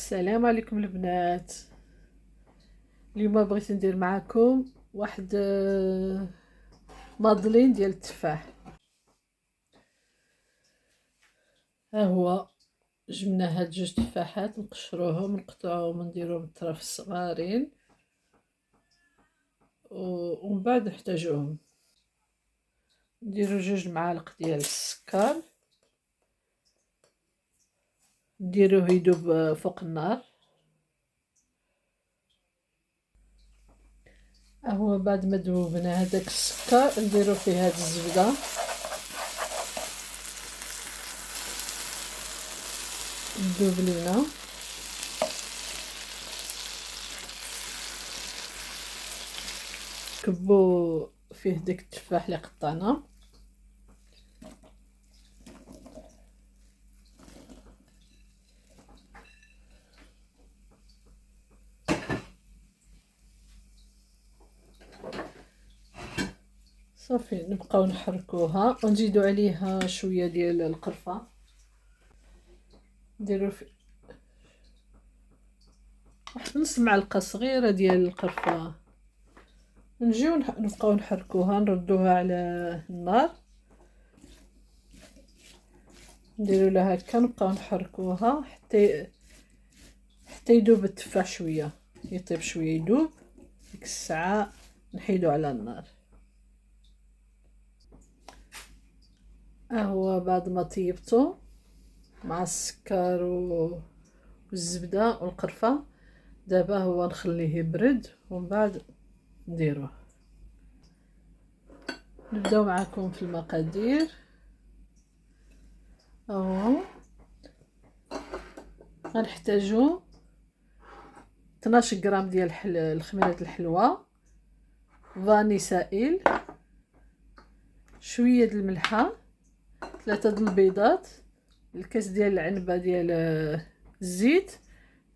السلام عليكم البنات. اليوم بغيت ندير معكم واحد مادلين ديال التفاح. ها هو جبنا هاد جوج تفاحات، نقشروهم نقطعوهم نديروهم اطراف صغارين ومن بعد نحتاجوهم. نديرو 2 معالق ديال السكر، نديروه يذوب فوق النار. هو بعد ما ذوبنا هذاك السكر نديرو فيه هاد الزبده، ندوب لينا. كبو فيه داك التفاح اللي قطعنا، صافي نبقاو نحركوها ونزيدو عليها شويه ديال القرفه. نديرو في واحد نص معلقه صغيره ديال القرفه، نجيو نبقاو نحركوها نردوها على النار، نديرو لها هكا نبقاو نحركوها حتى يذوب التفاح شويه، يطيب شويه يذوب. ديك الساعه نحيدو على النار. هو بعد ما طيبتو مع السكر والزبده والقرفه، دابا هو نخليه يبرد ومن بعد نديروه. نبداو معكم في المقادير. اهو غنحتاجو 12 غرام ديال الخميره الحلوه، فاني سائل، شويه د الملحه، 3 د البيضات، الكاس ديال العنبه ديال الزيت،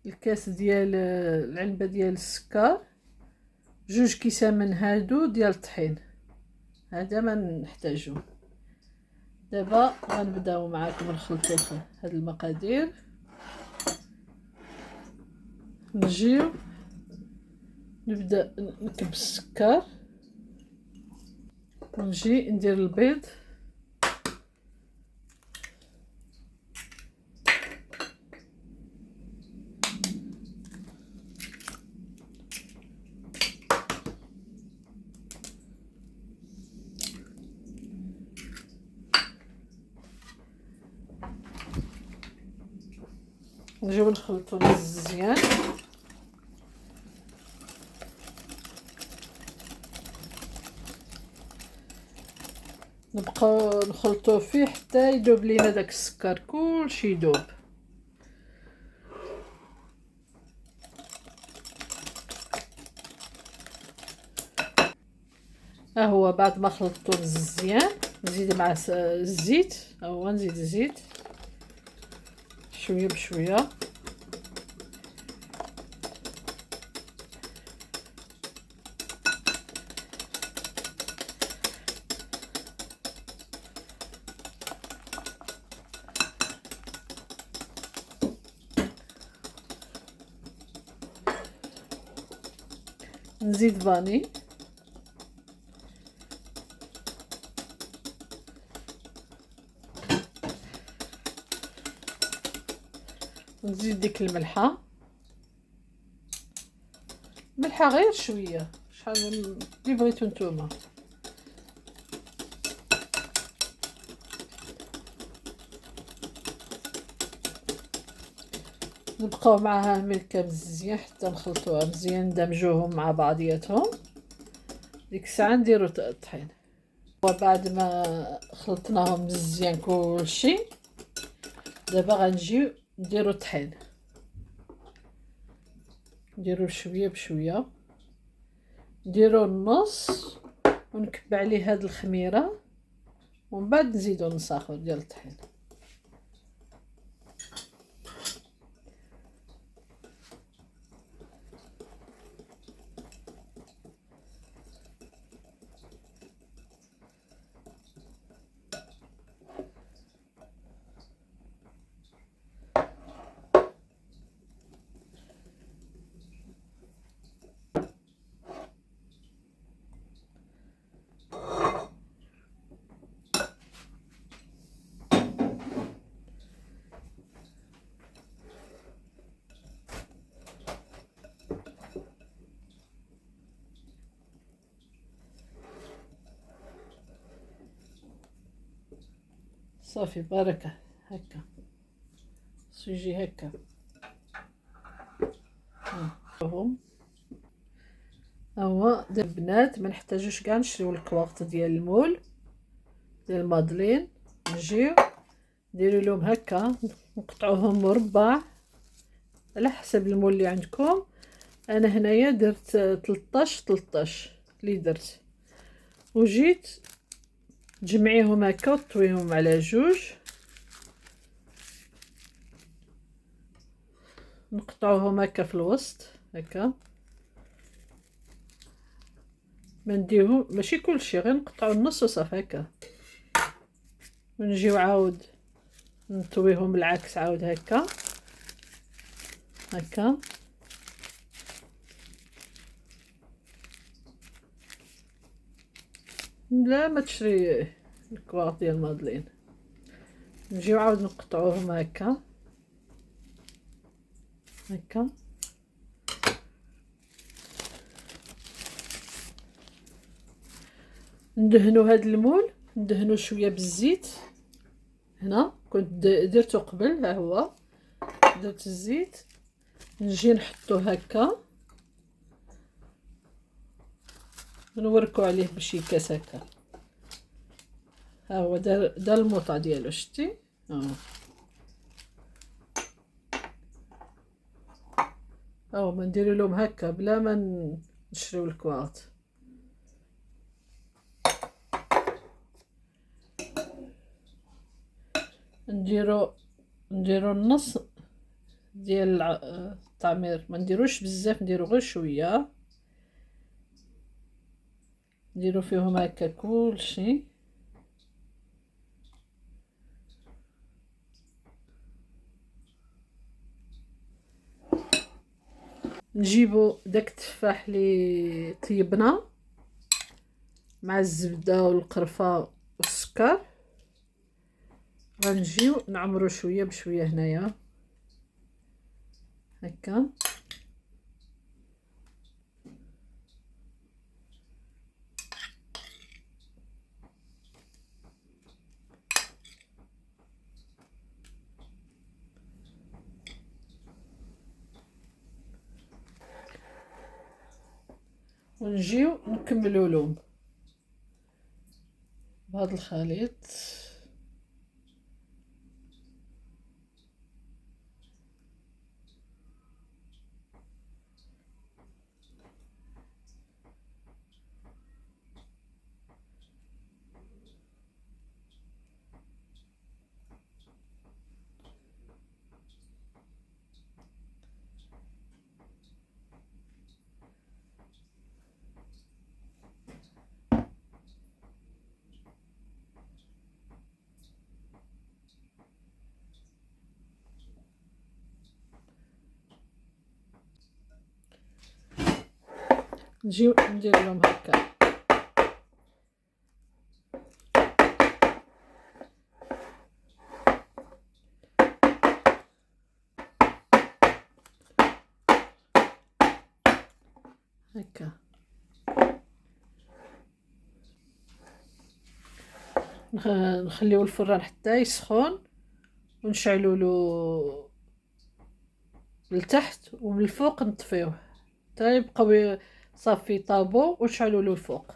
الكاس ديال العنبه ديال السكر، 2 كيسان من هادو ديال الطحين. هذا ما نحتاجو. دابا غنبداو معكم نخلطو هاد المقادير. نجيو نبدا نكب السكر ونجي ندير البيض، نجيو نخلطو مزيان. نبقاو نخلطوه فيه حتى يذوب لينا داك السكر، كلشي يذوب. ها هو بعد ما خلطته مزيان نزيد مع الزيت. ها هو نزيد الزيت شويه بشويه. نزيد فاني، نزيد ديك الملحه غير شويه، شحال اللي بغيتو نتوما. نبقاو معها الملكه مزيان حتى نخلطوها مزيان ندمجوهم مع بعضياتهم. ديك الساعه نديرو الطحين. وبعد ما خلطناهم مزيان كلشي، دابا غنجيو نديرو الطحين. نديرو شويه بشويه، نديرو النص ونكب عليه هاد الخميره ومن بعد نزيدو نص اخر ديال الطحين. صافي بركه. هكا يجي هكا. هم هو البنات ما نحتاجوش كاع نشريو الكواغط ديال المول ديال المادلين. نجيو نديروا لهم هكا، نقطعوهم مربع على حسب المول اللي عندكم. انا هنايا درت 13 اللي درت، وجيت تجمعيهم هكا وطويهم على جوج. نقطعوهم هكا في الوسط هكا، ما نديرهم ماشي كلشي، غير نقطعو النص وصافي هكا. ونجيو عاود نطويهم بالعكس عاود هكا هكا. لا ما تشري الكواغ ديال المادلين. نجيو عاود نقطعوهم هكا هكا. ندهنو هاد المول، ندهنو شويه بالزيت. هنا كنت درتو قبل، ها هو درت الزيت. نجي نحطو هكا، نوركو عليه بشي كاس هكا. ها هو دار الموطا ديالو، شتي؟ ها هما نديرو لهم هكا بلا ما نشريو الكواغط. نديرو النص ديال التعمير، ما نديروش بزاف، نديرو غير شويه. نديرو فيهم هكا كلشي. نجيبو داك التفاح اللي طيبنا مع الزبده والقرفه والسكر، غنجيو نعمرو شويه بشويه هنايا هكا. ونجيو نكملو لهم بهذا الخليط. نجيو ندير لهم هكا هكا. نخليو الفران حتى يسخن، ونشعلو له لتحت ومن الفوق نطفيوه حتى يبقاو صافي طابو، ونشعلو له الفوق.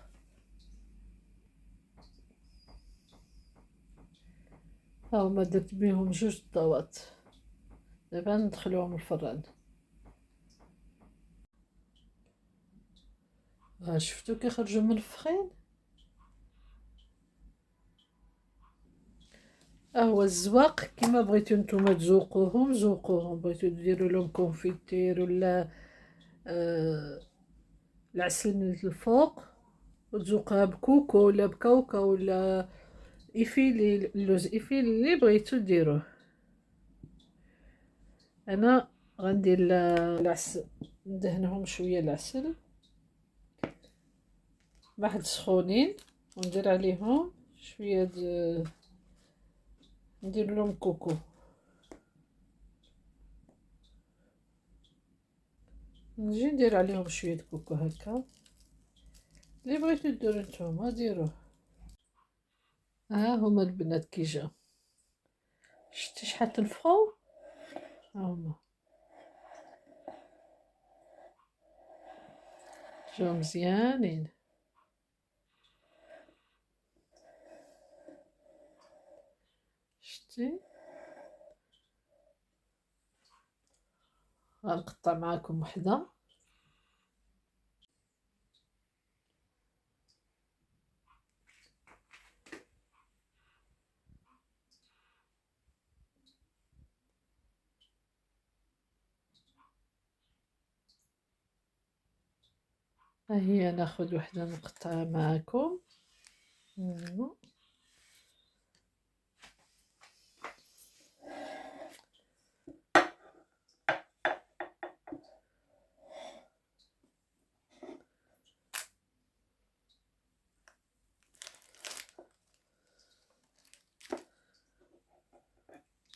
ها هما درت بيهم جوج ضوات. دابا ندخلوهم الفران. ها شفتو كيخرجوا منفخين. هو الزواق كيما بغيتو نتوما تزوقوهم زوقوهم، بغيتو ديروا لهم كونفيتير ولا العسل من الفوق وتزوقها بكوكو ولا بكاوكا ولا إفيلي، اللوز إفيلي اللي بغيتو ديروه. انا غندير العسل، ندهنهم شويه العسل واحد سخونين، وندير عليهم شويه ندير لهم كوكو. نجي ندير عليهم شويه كوكو هكا، اللي بغيتو ديرو نتوما ديروه. ها هما البنات كي جاو. شتي شحال تنفخو هاهما جاو مزيانين. شتي غنقطع معاكم وحده. ها هي ناخذ وحده نقطعها معاكم.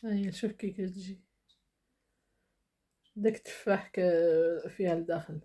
ها هي شوف كي كتجي داك التفاح فيها لداخل.